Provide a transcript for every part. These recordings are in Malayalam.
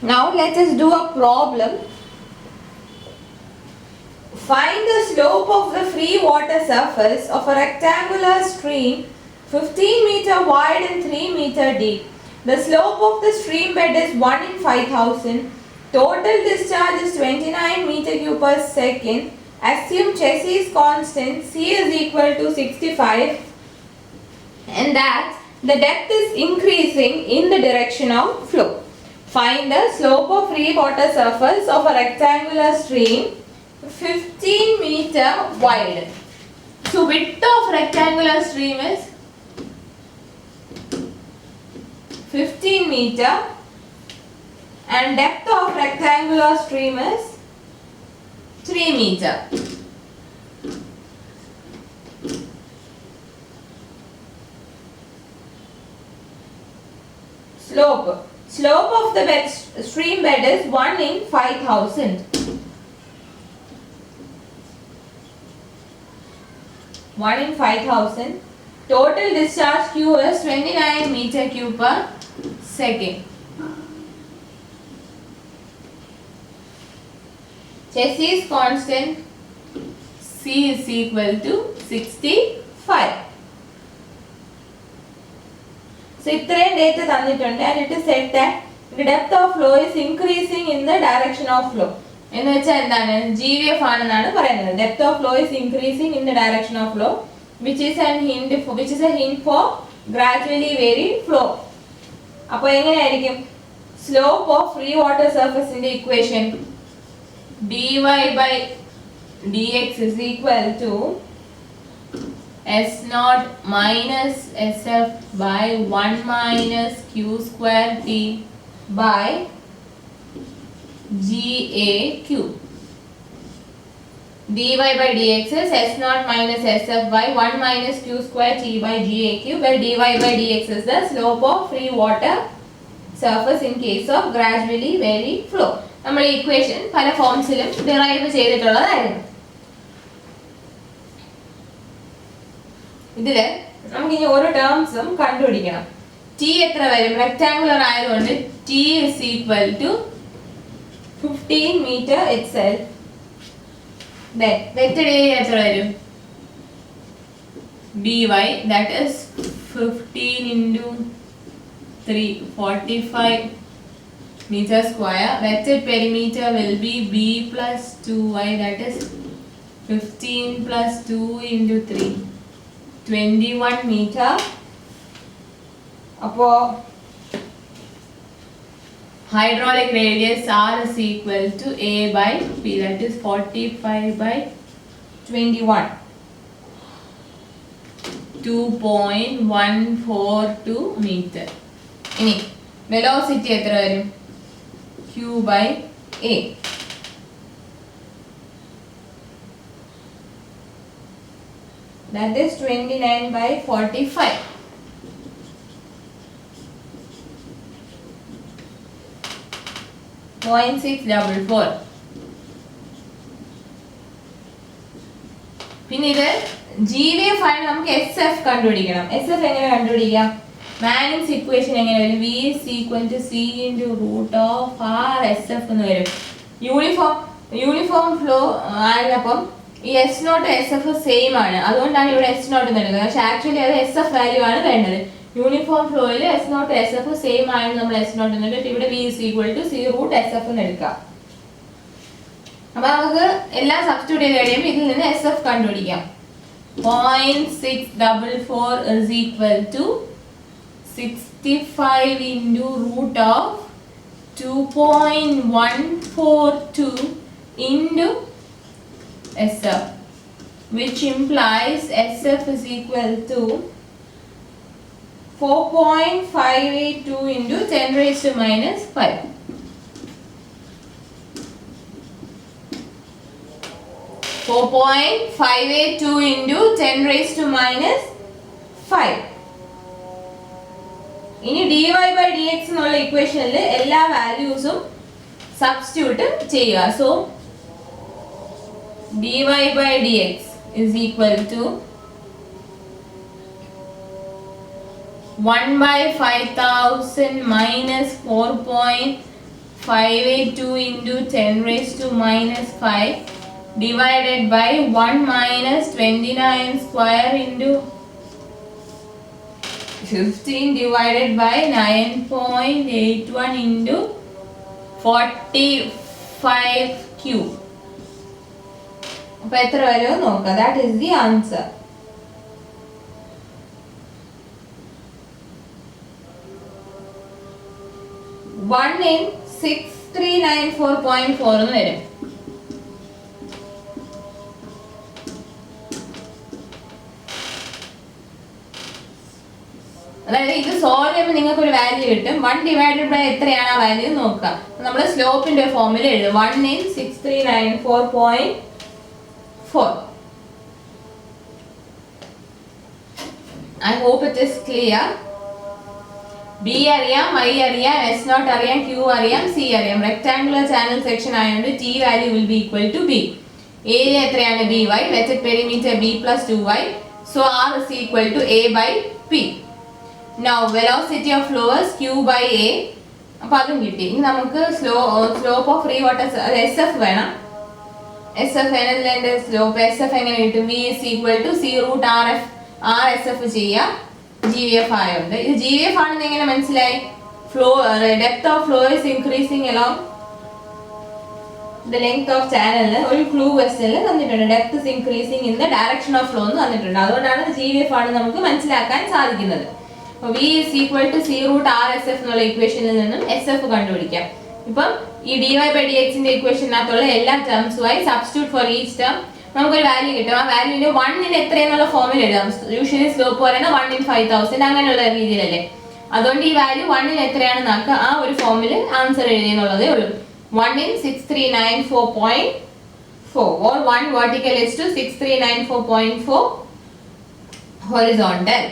Now let us do a problem. Find the slope of the free water surface of a rectangular stream 15 meter wide and 3 meter deep. The slope of the stream bed is 1 in 5000. Total discharge is 29 meter cube per second. Assume Chessie's constant C is equal to 65 and that the depth is increasing in the direction of flow. Find the slope of free water surface of a rectangular stream 15 meter wide. So width of rectangular stream is 15 meter and depth of rectangular stream is 3 meter. Slope of the stream bed is 1 in 5000. 1 in 5000. Total discharge Q is 29 meter cube per second. Chessie's constant C is equal to 65. So, ഇത്രയും data തന്നിട്ടുണ്ട് and it is said that the depth of flow is increasing in the direction of flow. എന്ന് വെച്ചാൽ എന്താണ് GVF ആണെന്നാണ് പറയുന്നത്. Depth of flow is increasing in the direction of flow, which is a hint for gradually varying flow. അപ്പോൾ എങ്ങനെയായിരിക്കും slope of free water surface in the equation dy by dx is equal to S naught minus SF by 1 minus Q square T by GAQ. dy by dx is S naught minus SF by 1 minus Q square T by GAQ, where dy by dx is the slope of free water surface in case of gradually varying flow. നമ്മൾ ഈ ഇക്വേഷൻ പല ഫോംസിലും ഡിറൈവ് ചെയ്തിട്ടുള്ളതായിരുന്നു. ഇതിൽ നമുക്ക് ഇനി ഓരോ ടേംസും കണ്ടുപിടിക്കണം. ടി എത്ര വരും? റെക്ടാങ്കുലർ ആയതുകൊണ്ട് T is equal to 15 meter itself. Then vector area എത്ര വരും? dy, that is 15 into 3, 45 meter square. Vector perimeter will be b plus 2y, that is 15 plus 2 into 3, 21 meter. അപ്പോൾ hydraulic radius R is equal to A by P, that is 45 by 21, 2.142 meter. ഇനി velocity എത്ര വരും? Q by A. That is 29 by 45. Point 644. പിന്നെ ഇത് GVF ആണ്. നമുക്ക് SF കണ്ടുപിടിക്കണം. SF എങ്ങനെ കണ്ടുപിടിക്കാം? മാനിങ്സ് ഇക്വേഷൻ എങ്ങനെ വരും? V is equal to C into root of R SF എന്ന് വരും. യൂണിഫോം ഫ്ലോ ആയപ്പം ഈ S നോട്ട് SF സെയിം ആണ്, അതുകൊണ്ടാണ് ഇവിടെ S നോട്ട് എന്ന് എടുക്കുന്നത്. പക്ഷെ ആക്ച്വലി അത് SF വാല്യൂ ആണ് വേണ്ടത്. യൂണിഫോം ഫ്ലോയിൽ S നോട്ട് SF സെയിം ആണ് നമ്മൾ S നോട്ട് എന്നിട്ട് ഇവിടെ V is equal to C root SF എന്ന് എടുക്കാം. അപ്പോൾ നമുക്ക് എല്ലാം സബ്സ്റ്റിറ്റ്യൂട്ട് ചെയ്ത് കഴിയുമ്പോൾ ഇതിൽ നിന്ന് SF കണ്ടുപിടിക്കാം. 0.644 is equal to 65 into root of 2.142 into SF, which implies SF is equal to 4.582 into 10 raised to minus 5. 4.582 into 10 raised to minus 5. ഇനി dy by dx എന്നുള്ള ഇക്വേഷനിൽ എല്ലാ വാല്യൂസും സബ്സ്റ്റിറ്റ്യൂട്ട് ചെയ്യുക. So dy by dx is equal to 1 by 5000 minus 4.582 582 into 10 raised to minus 5 divided by 1 minus 29 square into 15 divided by 9.81 into 45 cube. അപ്പോൾ എത്ര വരും നോക്കാം. That is the answer. One in 6394.4 എന്ന് വരും. അതായത് ഇത് സോൾവ് ചെയ്യുമ്പോൾ നിങ്ങൾക്ക് ഒരു വാല്യൂ കിട്ടും. 1 ഡിവൈഡഡ് ബൈ എത്രയാണ് ആ വാല്യൂ നോക്കുക. നമ്മൾ സ്ലോപ്പിന്റെ ഫോർമുല എഴുതും. 1 in 6394.4. I hope it is clear. B അറിയാം, I അറിയാം, S നോട്ട് അറിയാം, Q അറിയാം, C അറിയാം. റെക്ടാങ്കുലർ ചാനൽ സെക്ഷൻ ആയതുകൊണ്ട് T value will be equal to B. Area എത്രയാണ് BY, wetted perimeter B plus 2Y. So R is equal to A by P. Now velocity of flow is Q by A. അപ്പോൾ അതും കിട്ടി. ഇനി നമുക്ക് slope of free water SF വേണം. SF എന്നതിന്റെ സ്ലോപ്പ് SF എങ്ങനെ കിട്ടും? V is equal to C root RSF ചെയ്യാം. GVF ആയതുകൊണ്ട് ഇത് GVF ആണെന്ന് എങ്ങനെ മനസ്സിലായി? Flow depth of flow is increasing along the length of channel. ഒരു ക്ലൂ ക്വസ്റ്റ്യനിൽ തന്നിട്ടുണ്ട്. Depth is increasing in the direction of flow എന്ന് തന്നിട്ടുണ്ട്. അതുകൊണ്ടാണ് GVF ആണ് നമുക്ക് മനസ്സിലാക്കാൻ സാധിക്കുന്നത്. അപ്പോൾ V is equal to C root RSF എന്നുള്ള ഇക്വേഷനിൽ നിന്നും SF കണ്ടുപിടിക്കാം. ഇപ്പം ഈ dy by dx ന്റെ ഇക്വേഷനകത്തുള്ള എല്ലാ ടേംസുമായി സബ്സ്റ്റിറ്റ്യൂട്ട് ഫോർ ഈച്ച് ടേം നമുക്കൊരു വാല്യൂ കിട്ടും. ആ വാല്യൂവിന്റെ 1 ന് എത്രയെന്നുള്ള ഫോമിൽ എഴുതാം. യൂഷ്വലി സ്ലോപ്പ് പറയുന്നത് 1 in 5000 അങ്ങനെയുള്ള രീതിയിലല്ലേ. അതുകൊണ്ട് ഈ വാല്യൂ 1 ന് എത്രയാണെന്ന് ആക്കുക. ആ ഒരു ഫോമിൽ ആൻസർ എഴുതിയെന്നുള്ളതേ ഉള്ളൂ. 1 in 6394.4 or 1 vertical is to 6394.4 horizontal.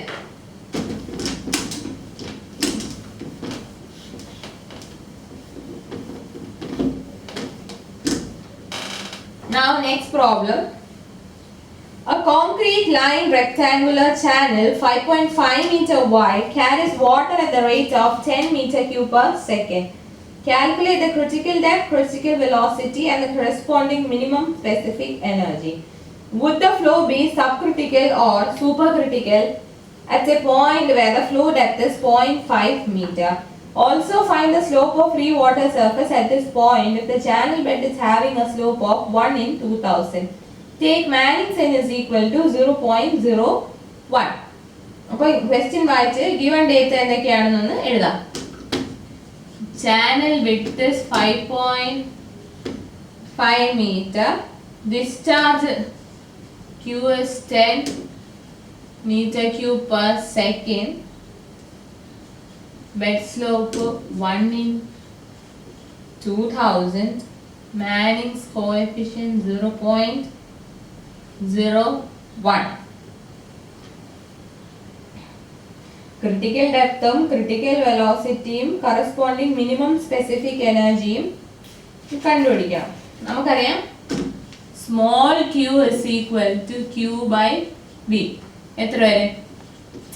Now next problem. A concrete line rectangular channel 5.5 meter wide carries water at the rate of 10 meter cube per second. Calculate the critical depth, critical velocity and the corresponding minimum specific energy. Would the flow be subcritical or supercritical at a point where the flow depth is 0.5 meter? Also find the slope of free water surface at this point if the channel bed is having a slope of 1 in 2000. Take Manning's n is equal to 0.01. അപ്പോൾ ക്വസ്റ്റ്യൻ വായിച്ച് ഗിവൺ ഡേറ്റ എന്തൊക്കെയാണെന്നൊന്ന് എഴുതാം. Channel width is 5.5 meter. Discharge Q is 10 meter cube per second. Bed slope 1 in 2000. Manning's coefficient 0.01. Critical depthും critical velocityയും corresponding minimum specific energyയും കണ്ടുപിടിക്കണം. നമുക്കറിയാം small q is equal to q by b. എത്ര വരെ?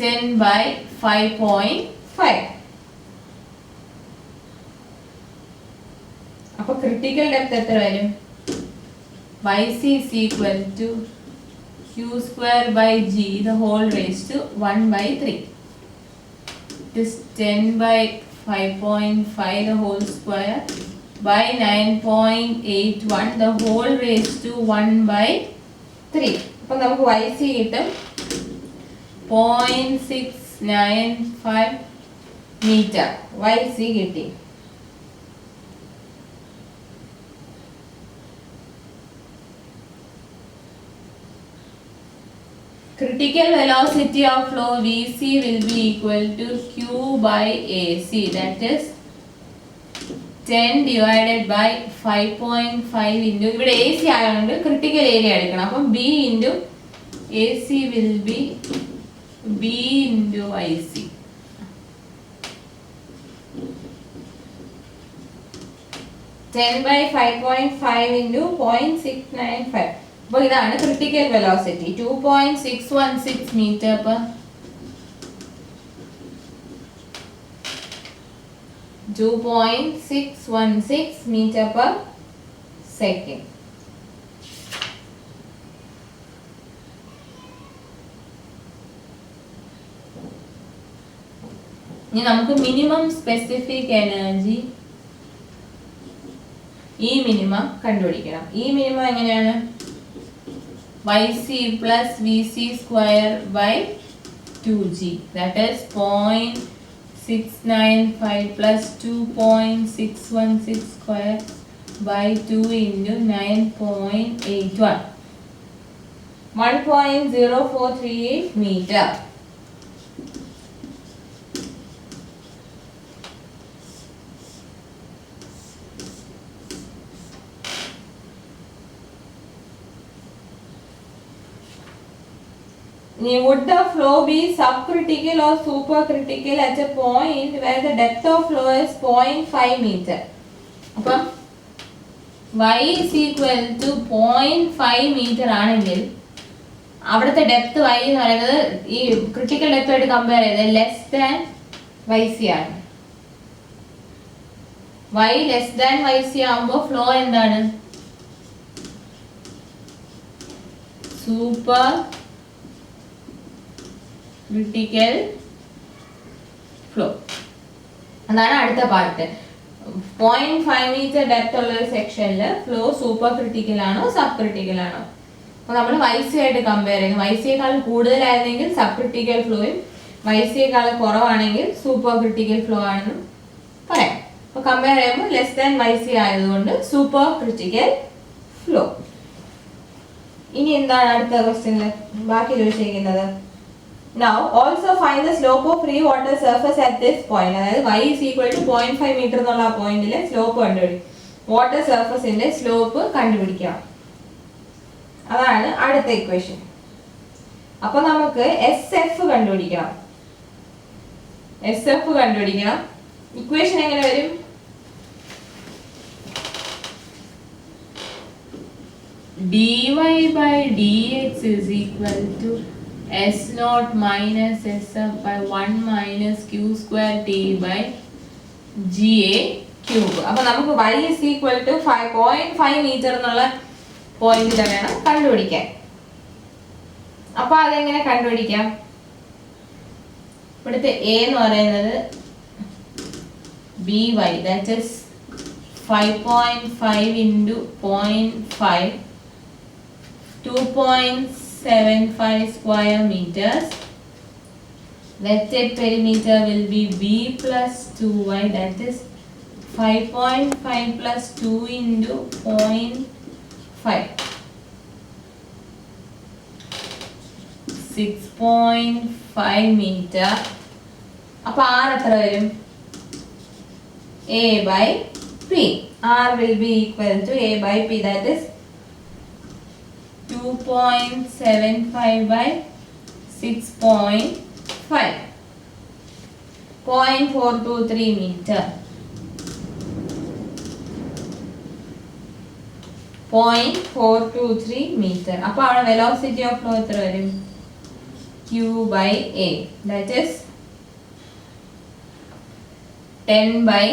10 by 5.5. അപ്പോൾ critical depth എത്ര വരും? yc is equal to q square by g the whole raised to 1 by 3. It is 10 by 5.5 the whole square by 9.81 the whole raised to 1 by 3. അപ്പോൾ നമുക്ക് yc കിട്ടും 0.695 meter. yc കിട്ടി. Critical velocity of flow Vc will be equal to Q by AC, that is 10 divided by 5.5 into ഇവിടെ AC ആയതുകൊണ്ട് critical area എടുക്കണം. അപ്പം B into AC will be B into IC. Ten by 5.5 into 0.695. അപ്പോൾ ഇതാണ് critical velocity 2.616 metre per 2.616 meter per second. ഇനി നമുക്ക് മിനിമം സ്പെസിഫിക് എനർജി ഈ മിനിമം കണ്ടുപിടിക്കണം. ഈ മിനിമം എങ്ങനെയാണ്? yc plus vc square by 2g, that is 0.695 plus 2.616 square by 2 into 9.81, 1.0438 meter. Would the flow be subcritical or supercritical at a point where the depth of flow is 0.5 meter? അപ്പം y is equal to 0.5 meter ആണെങ്കിൽ അവിടുത്തെ ഡെപ്ത് y എന്ന് പറയുന്നത് ഈ ക്രിട്ടിക്കൽ ഡെപ്ത് ആയിട്ട് കമ്പയർ ചെയ്ത് ലെസ് ദാൻ yc ആണ്. y ലെസ് ദാൻ yc ആകുമ്പോൾ ഫ്ലോ എന്താണ്? Super critical flow. അതാണ് അടുത്ത പാർട്ട്. 0.5 മീറ്റർ ഡെപ്ത് ഉള്ള ഒരു സെക്ഷനിൽ ഫ്ലോ സൂപ്പർ ക്രിട്ടിക്കൽ ആണോ സബ് ക്രിട്ടിക്കൽ ആണോ? അപ്പോൾ നമ്മൾ YC ആയിട്ട് കമ്പയർ ചെയ്യുന്നു. YCയേക്കാൾ കൂടുതലായിരുന്നെങ്കിൽ സബ് ക്രിട്ടിക്കൽ ഫ്ലോയും YCയേക്കാൾ കുറവാണെങ്കിൽ സൂപ്പർ ക്രിട്ടിക്കൽ ഫ്ലോ ആണെന്ന് പറയാം. അപ്പോൾ കമ്പയർ ചെയ്യുമ്പോൾ ലെസ് ദാൻ YC ആയതുകൊണ്ട് സൂപ്പർ ക്രിട്ടിക്കൽ ഫ്ലോ. ഇനി എന്താണ് അടുത്ത ക്വസ്റ്റ്യനിൽ ബാക്കി ചോദിച്ചിരിക്കുന്നത്? Now also find the slope of free water surface at this point. അതായത് y is equal to 0.5 meter എന്നുള്ള ആ പോയിന്റിലെ സ്ലോപ്പ് കണ്ടുപിടിക്കും. വാട്ടർ സർഫസിന്റെ സ്ലോപ്പ് കണ്ടുപിടിക്കാം. അതാണ് അടുത്ത ഇക്വേഷൻ. അപ്പൊ നമുക്ക് SF കണ്ടുപിടിക്കണം. SF കണ്ടുപിടിക്കണം. ഇക്വേഷൻ എങ്ങനെ വരും? dy by dx is equal to S naught minus SF by 1 minus Q square T by GA cube. അപ്പോൾ നമുക്ക് y is equal to 5.5 meter എന്നുള്ള പോയിന്റിൽ വേണം കണ്ടുപിടിക്കാൻ. അപ്പോൾ അതെങ്ങനെ കണ്ടുപിടിക്കാം? ഇവിടുത്തെ A എന്ന് പറയുന്നത് by, that is 5.5 into 0.5, 2.75 square meters. Vector perimeter will be b plus 2y, that is 5.5 plus 2 into 0.5, 6.5 meter. അപ്പോൾ r എത്ര വരും? A by P. R will be equal to A by P, that is 2.75 by 6.5, 0.423 meter. 0.423 meter. അപ്പോൾ അവിടെ വെലോസിറ്റി ഓഫ് ഫ്ലോ എത്ര വരും? Q by A, that is 10 by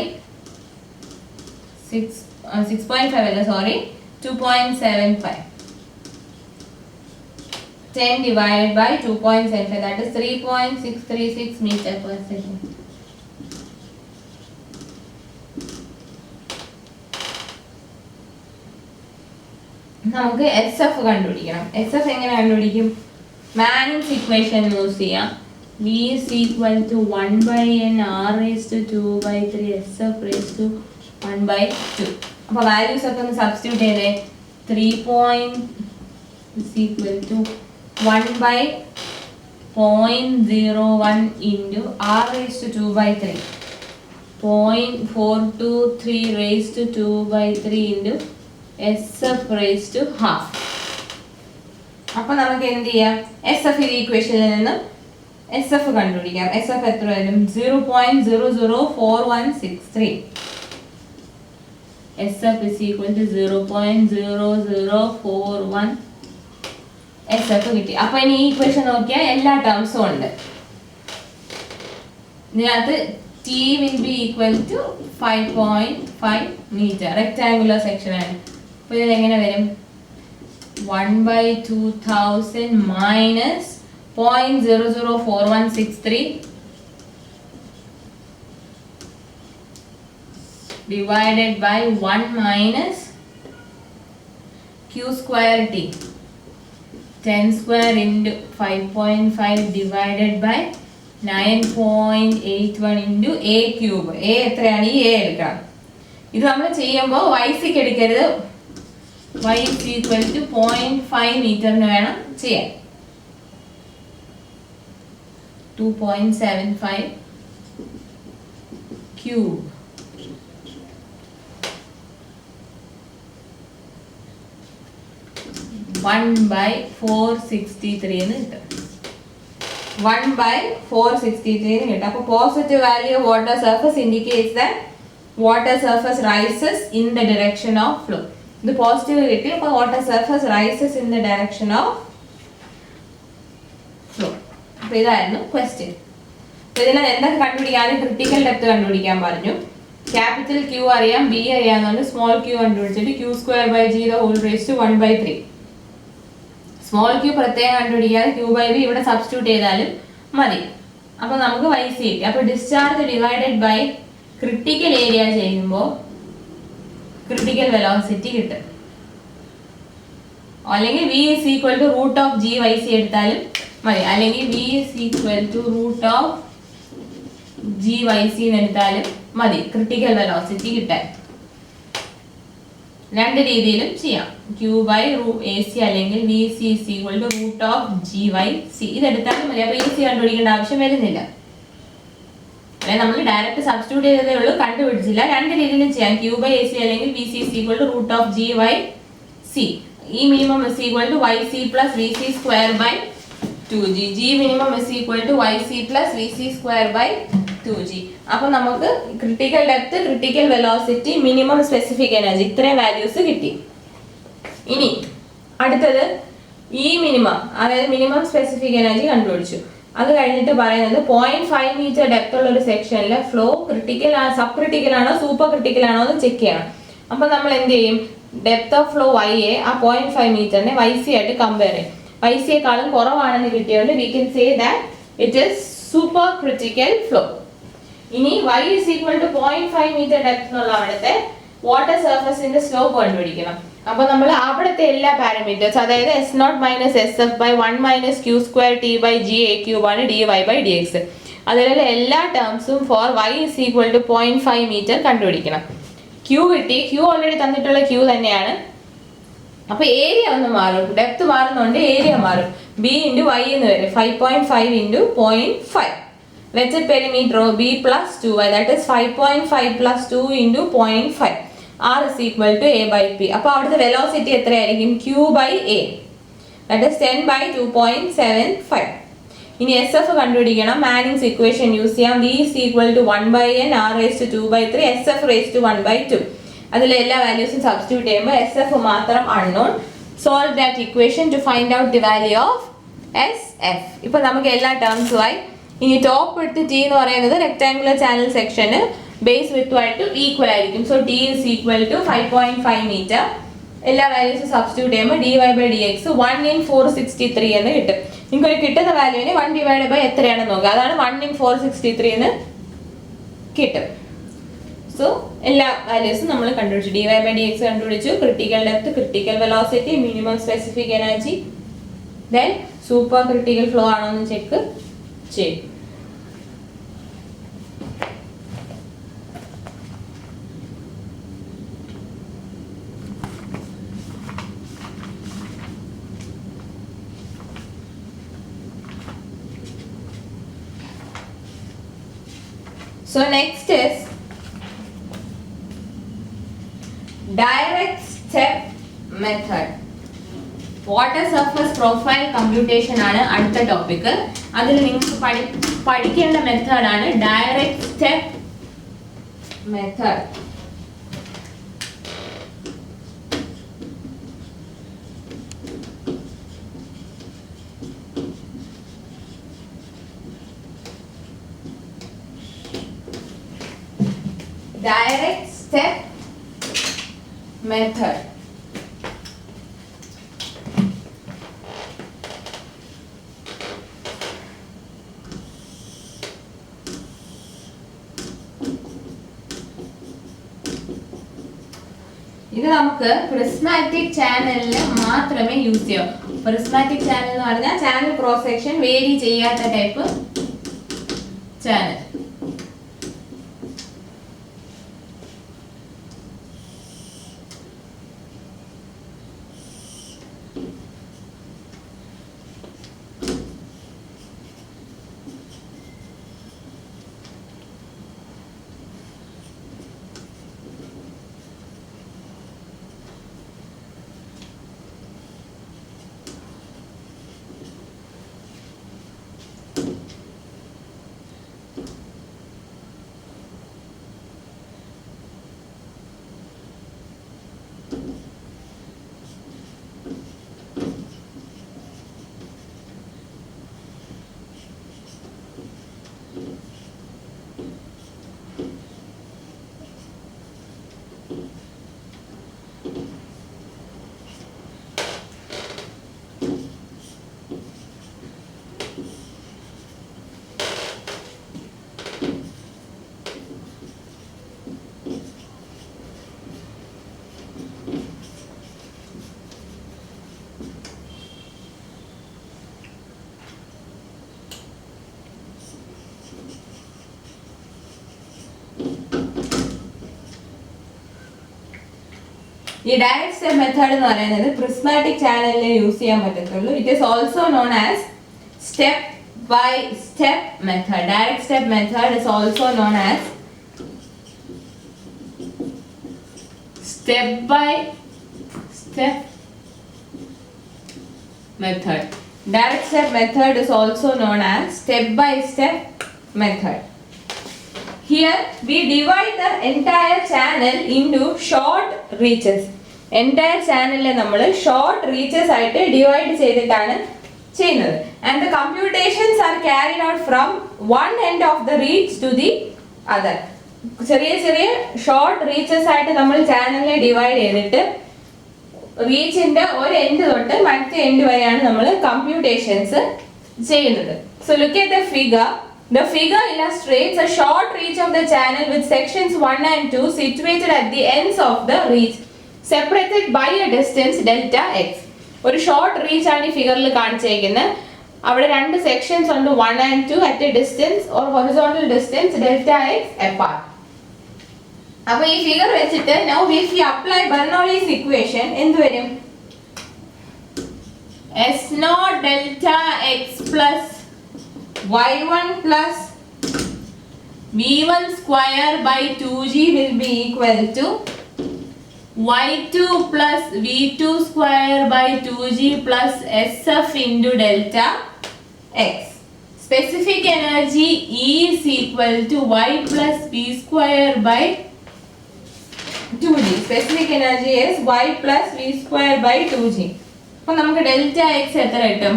6.5 അല്ല, sorry, 2.75. 10 divided by 2.75, that is 3.636 meter per second. നമുക്ക് SF കണ്ടുപിടിക്കണം. SF എങ്ങനെ കണ്ടുപിടിക്കും? മാനിങ്സ് ഇക്വേഷൻ യൂസ് ചെയ്യാം. V is equal to 1 by n r raised to 2 by 3 SF raised to 1 by 2. അപ്പോൾ വാല്യൂസ് ഒക്കെ ഒന്ന് സബ്സ്റ്റിറ്റ്യൂട്ട് ചെയ്തേ. 3 is equal to 1 by 0.01 into r raised to 2 by 3, 0.423 raised to 2 by 3 into SF raised to half. അപ്പോൾ നമുക്ക് എന്ത് ചെയ്യാം? SF ഇക്വേഷനിൽ നിന്ന് SF കണ്ടുപിടിക്കാം. SF എത്ര വരും? 0.004163. SF is equal to 0.0041 SF കിട്ടി. അപ്പോൾ ഇനി ഈ ഇക്വേഷൻ നോക്കിയാൽ എല്ലാ ടേംസും ഉണ്ട്. ഇതിനകത്ത് T will be equal to 5.5 meter. Rectangular section ആണ്. അപ്പോൾ ഇത് എങ്ങനെ വരും? 1/2000 minus 0.004163 divided by 1 minus q square t. 10 square into 5.5 divided by 9.81 into a cube. A എത്രയാണ്? ഈ a എടുക്കാം. ഇത് നമ്മൾ ചെയ്യുമ്പോൾ yc എടുക്കരുത്. y is equal to 0.5 മീറ്ററിന് വേണം ചെയ്യാൻ. 2.75 cube. One by 463 എന്ന് കിട്ടും. 1/463 എന്ന് കിട്ടും. അപ്പോൾ positive value of water surface indicates that water surface rises in the direction of flow. ഇത് പോസിറ്റീവ് കിട്ടി. അപ്പോൾ water surface rises in the direction of flow. അപ്പോൾ ഇതായിരുന്നു ക്വസ്റ്റ്യൻ. അപ്പോൾ ഇതിൽ എന്തൊക്കെ കണ്ടുപിടിക്കാൻ? ക്രിട്ടിക്കൽ ഡെപ്ത് കണ്ടുപിടിക്കാൻ പറഞ്ഞു. ക്യാപിറ്റൽ ക്യൂ അറിയാം, ബി അറിയാവുന്നതുകൊണ്ട് സ്മോൾ ക്യൂ കണ്ടുപിടിച്ചിട്ട് q²/g^1/3. സ്മോൾ ക്യൂ പ്രത്യേകം കണ്ടുപിടിക്കാതെ q/v ഇവിടെ സബ്സ്റ്റിറ്റ്യൂട്ട് ചെയ്താലും മതി. അപ്പോൾ നമുക്ക് yc കിട്ടി. അപ്പോൾ discharge divided by critical area ചെയ്യുമ്പോൾ ക്രിട്ടിക്കൽ വെലോസിറ്റി കിട്ടും. അല്ലെങ്കിൽ v is equal to root of gyc എടുത്താലും മതി. അല്ലെങ്കിൽ v is equal to root of gyc എടുത്താലും മതി ക്രിട്ടിക്കൽ വെലോസിറ്റി കിട്ടാൻ. രണ്ട് രീതിയിലും ചെയ്യാം. q/ac അല്ലെങ്കിൽ vc is equal to root of gyc ഇതെടുത്താലും മതി. അപ്പോൾ ac കണ്ടുപിടിക്കേണ്ട ആവശ്യം വരുന്നില്ല. അതായത് നമ്മൾ ഡയറക്റ്റ് സബ്സ്റ്റിറ്റ്യൂട്ട് ചെയ്തതേ ഉള്ളൂ, കണ്ടുപിടിച്ചില്ല. രണ്ട് രീതിയിലും ചെയ്യാം. q/ac അല്ലെങ്കിൽ vc is equal to root of gyc. E minimum is equal to yc plus vc square by 2g. G minimum is equal to yc plus vc square by 2g. അപ്പോൾ നമുക്ക് critical depth, critical velocity, minimum specific energy ഇത്രയും വാല്യൂസ് കിട്ടി. ഇനി അടുത്തത് ഈ മിനിമം, അതായത് മിനിമം സ്പെസിഫിക് എനർജി കണ്ടുപിടിച്ചു. അത് കഴിഞ്ഞിട്ട് പറയുന്നത് 0.5 മീറ്റർ ഡെപ്ത് ഉള്ള ഒരു സെക്ഷനിലെ ഫ്ലോ ക്രിട്ടിക്കൽ സബ് ക്രിട്ടിക്കൽ ആണോ സൂപ്പർ ക്രിട്ടിക്കൽ ആണോ എന്ന് ചെക്ക് ചെയ്യണം. അപ്പോൾ നമ്മൾ എന്ത് ചെയ്യും? ഡെപ്ത് ഓഫ് ഫ്ലോ y ആ 0.5 മീറ്ററിനെ yc ആയിട്ട് കമ്പയർ ചെയ്യും. yc യേക്കാളും കുറവാണെന്ന് കിട്ടിയതുകൊണ്ട് we can say that it is super critical flow. ഇനി y is equal to 0.5 metre depth എന്നുള്ള അവിടുത്തെ വാട്ടർ സർഫസിന്റെ സ്ലോപ്പ് കണ്ടുപിടിക്കണം. അപ്പോൾ നമ്മൾ അവിടുത്തെ എല്ലാ പാരാമീറ്റേഴ്സ്, അതായത് s0 - sf/1 - q²t/g^3 ആണ് dy/dx. അതിലുള്ള എല്ലാ ടേംസും for y is equal to 0.5 metre കണ്ടുപിടിക്കണം. q കിട്ടി. q ഓൾറെഡി തന്നിട്ടുള്ള q തന്നെയാണ്. അപ്പോൾ ഏരിയ ഒന്ന് മാറും, ഡെപ്ത് മാറുന്നുണ്ട്, ഏരിയ മാറും. b × y എന്ന് വരും. 5.5 × 0.5. Let's perimeter b plus 2y, that is 5.5 plus 2 into 0.5. R is equal to a/p. അപ്പോൾ അവിടുത്തെ വെലോസിറ്റി എത്രയായിരിക്കും? q/a, that is 10/2.75. ഇനി SF കണ്ടുപിടിക്കണം. മാനിങ്സ് ഇക്വേഷൻ യൂസ് ചെയ്യാം. v is equal to 1/n r⁻²/3 sf⁻². അതിലെ എല്ലാ വാല്യൂസും സബ്സ്റ്റിറ്റ്യൂട്ട് ചെയ്യുമ്പോൾ SF മാത്രം unknown. Solve that equation two find out the value of SF. ഇപ്പോൾ നമുക്ക് എല്ലാ ടേംസുമായി. ഇനി ടോപ്പ് വിഡ്ത്ത് t എന്ന് പറയുന്നത് റെക്ടാങ്കുലർ ചാനൽ സെക്ഷന് ബേസ് വിഡ്ത്തുമായിട്ട് ഈക്വൽ ആയിരിക്കും. So t is equal to 5.5 metre. എല്ലാ വാല്യൂസും സബ്സ്റ്റിറ്റ്യൂട്ട് ചെയ്യുമ്പോൾ dy/dx 1/463 എന്ന് കിട്ടും. നിങ്ങൾക്ക് കിട്ടുന്ന വാല്യൂവിനെ 1 ഡിവൈഡ് ബൈ എത്രയാണെന്ന് നോക്കുക. അതാണ് 1/463 എന്ന് കിട്ടും. സോ എല്ലാ വാല്യൂസും നമ്മൾ കണ്ടുപിടിച്ചു. dy/dx കണ്ടുപിടിച്ചു, critical depth, critical velocity, minimum specific energy, then super critical flow ആണോ എന്ന് ചെക്ക് ചെയ്യും. So next is direct step method. Water surface profile computation ആണ് അടുത്ത ടോപ്പിക്. അതിൽ നിങ്ങൾക്ക് പഠിക്കേണ്ട മെത്തേഡാണ് direct step method. step method. ഇത് നമുക്ക് പ്രിസ്മാറ്റിക് ചാനലിൽ മാത്രമേ യൂസ് ചെയ്യാം. പ്രിസ്മാറ്റിക് ചാനൽ എന്ന് പറഞ്ഞാൽ ചാനൽ ക്രോസ് സെക്ഷൻ വേരി ചെയ്യാത്ത ടൈപ്പ് ചാനൽ. ഈ ഡയറക്റ്റ് സ്റ്റെപ്പ് മെത്തേഡ് എന്ന് പറയുന്നത് പ്രിസ്മാറ്റിക് ചാനലിൽ യൂസ് ചെയ്യാൻ പറ്റത്തുള്ളൂ. It is also known as step by step method. Direct step method is also known as step by step method. Direct step method is also known as step by step method. Here we divide the entire channel into short reaches. Entire channel നമ്മൾ short reaches ആയിട്ട് divide ചെയ്തിട്ടാണ് ചെയ്യുന്നത്. And the computations are carried out from one end of the reach to the other. ചെറിയ ചെറിയ short reaches ആയിട്ട് നമ്മൾ ചാനലിനെ ഡിവൈഡ് ചെയ്തിട്ട് റീച്ചിന്റെ ഒരു എൻഡ് തൊട്ട് മറ്റേ എൻഡ് വരെയാണ് നമ്മൾ കമ്പ്യൂട്ടേഷൻസ് ചെയ്യുന്നത്. So look at the figure. The figure illustrates a short reach of the channel with sections 1 and 2 situated at the ends of the reach, separated by a distance delta x. ഒരു ഷോർട്ട് റീച്ച് ആണ് ഈ ഫിഗറിൽ കാണിച്ചിരിക്കുന്നത്. അവിടെ രണ്ട് സെക്ഷൻസ് ഉണ്ട്, 1 and 2 at a distance or horizontal distance delta x apart. അപ്പോൾ ഈ ഫിഗർ വെച്ചിട്ട് now if we apply Bernoulli's equation എന്ത് വരും? S naught delta x plus y1 plus v1 square by 2g will be equal to y2 plus v2 square by 2g plus sf into delta x. Specific energy E is equal to y plus v square by 2g. Specific energy is y plus v square by 2g. അപ്പോൾ നമുക്ക് ഡെൽറ്റ x എത്ര കിട്ടും?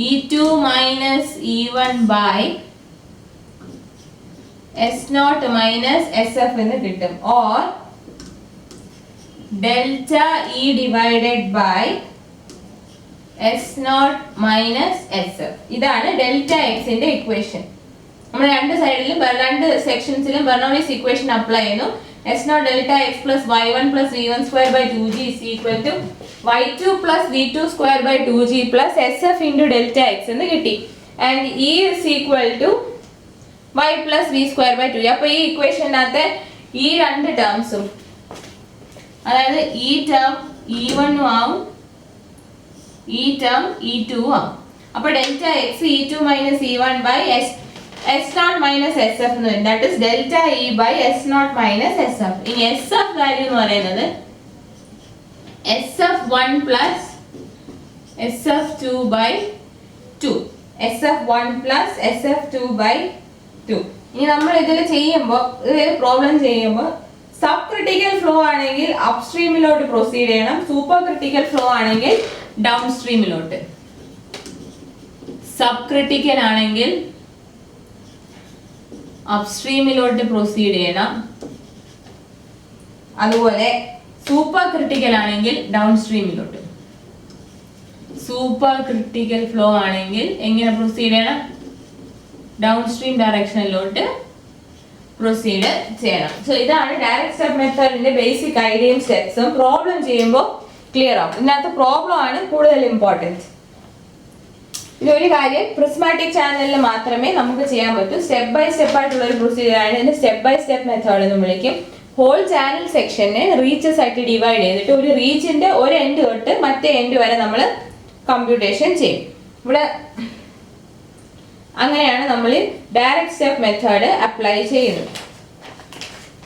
E2 minus E1 by S0 minus SF എന്ന് കിട്ടും. or delta E divided by S0 minus SF. ഇതാണ് ഡെൽറ്റ x ന്റെ ഇക്വേഷൻ. നമ്മൾ രണ്ട് സൈഡിലും രണ്ട് സെക്ഷൻസിലും ബെർണോളിസ് ഇക്വേഷൻ അപ്ലൈ ചെയ്യുന്നു. S0 delta x plus y1 plus v1 square by 2g is equal to y2 plus v2 square by 2g plus sf into delta x എന്ന് കിട്ടി. and E is equal to y plus v square by 2g. അപ്പോൾ ഈ ഇക്വേഷനകത്തെ ഈ രണ്ട് ടേംസും, അതായത് ഈ ടേം E1 ആവും, ഈ ടേം E2 ആവും. അപ്പോൾ delta x E2 minus E1 by S0 minus SF എന്ന് വരും. that is delta E by S0 minus SF. ഇനി SF വാല്യൂ എന്ന് പറയുന്നത് SF1 plus SF2 by 2. SF1 plus SF2 by 2. ഇനി നമ്മൾ ഇതിൽ ചെയ്യുമ്പോൾ പ്രോബ്ലം ചെയ്യുമ്പോൾ സബ് ക്രിട്ടിക്കൽ ഫ്ലോ ആണെങ്കിൽ അപ്സ്ട്രീമിലോട്ട് പ്രൊസീഡ് ചെയ്യണം, സൂപ്പർ ക്രിട്ടിക്കൽ ഫ്ലോ ആണെങ്കിൽ ഡൗൺ സ്ട്രീമിലോട്ട്. സബ് ക്രിട്ടിക്കൽ ആണെങ്കിൽ അപ്സ്ട്രീമിലോട്ട് പ്രൊസീഡ് ചെയ്യണം. അതുപോലെ സൂപ്പർ ക്രിട്ടിക്കൽ ആണെങ്കിൽ ഡൗൺ സ്ട്രീമിലോട്ട്. സൂപ്പർ ക്രിട്ടിക്കൽ ഫ്ലോ ആണെങ്കിൽ എങ്ങനെ പ്രൊസീഡ് ചെയ്യണം? ഡൗൺ സ്ട്രീം ഡയറക്ഷനിലോട്ട് പ്രൊസീഡ് ചെയ്യണം. സോ ഇതാണ് ഡയറക്റ്റ് സ്റ്റെപ്പ് മെത്തേഡിന്റെ ബേസിക് ഐഡിയയും സ്റ്റെപ്സും. പ്രോബ്ലം ചെയ്യുമ്പോൾ ക്ലിയർ ആവും. ഇതിനകത്ത് പ്രോബ്ലം ആണ് കൂടുതൽ ഇമ്പോർട്ടൻറ്റ്. ഇതൊരു കാര്യം, പ്രിസ്മാറ്റിക് ചാനലിൽ മാത്രമേ നമുക്ക് ചെയ്യാൻ പറ്റൂ. സ്റ്റെപ്പ് ബൈ സ്റ്റെപ്പ് ആയിട്ടുള്ള ഒരു പ്രൊസീജിയർ ആണ്. ഇതിന് സ്റ്റെപ്പ് ബൈ സ്റ്റെപ്പ് മെത്തേഡ് എന്ന് വിളിക്കും. ഹോൾ ചാനൽ സെക്ഷനെ റീച്ചസ് ആയിട്ട് ഡിവൈഡ് ചെയ്തിട്ട് ഒരു റീച്ചിന്റെ ഒരു എൻഡ് തൊട്ട് മറ്റേ എൻഡ് വരെ നമ്മൾ കമ്പ്യൂട്ടേഷൻ ചെയ്യും. ഇവിടെ അങ്ങനെയാണ് നമ്മൾ ഡയറക്റ്റ് സ്റ്റെപ്പ് മെത്തേഡ് അപ്ലൈ ചെയ്യുന്നത്.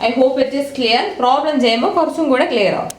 I hope it is clear. Problem ചെയ്യുമ്പോൾ കുറച്ചും കൂടെ ക്ലിയർ ആവും.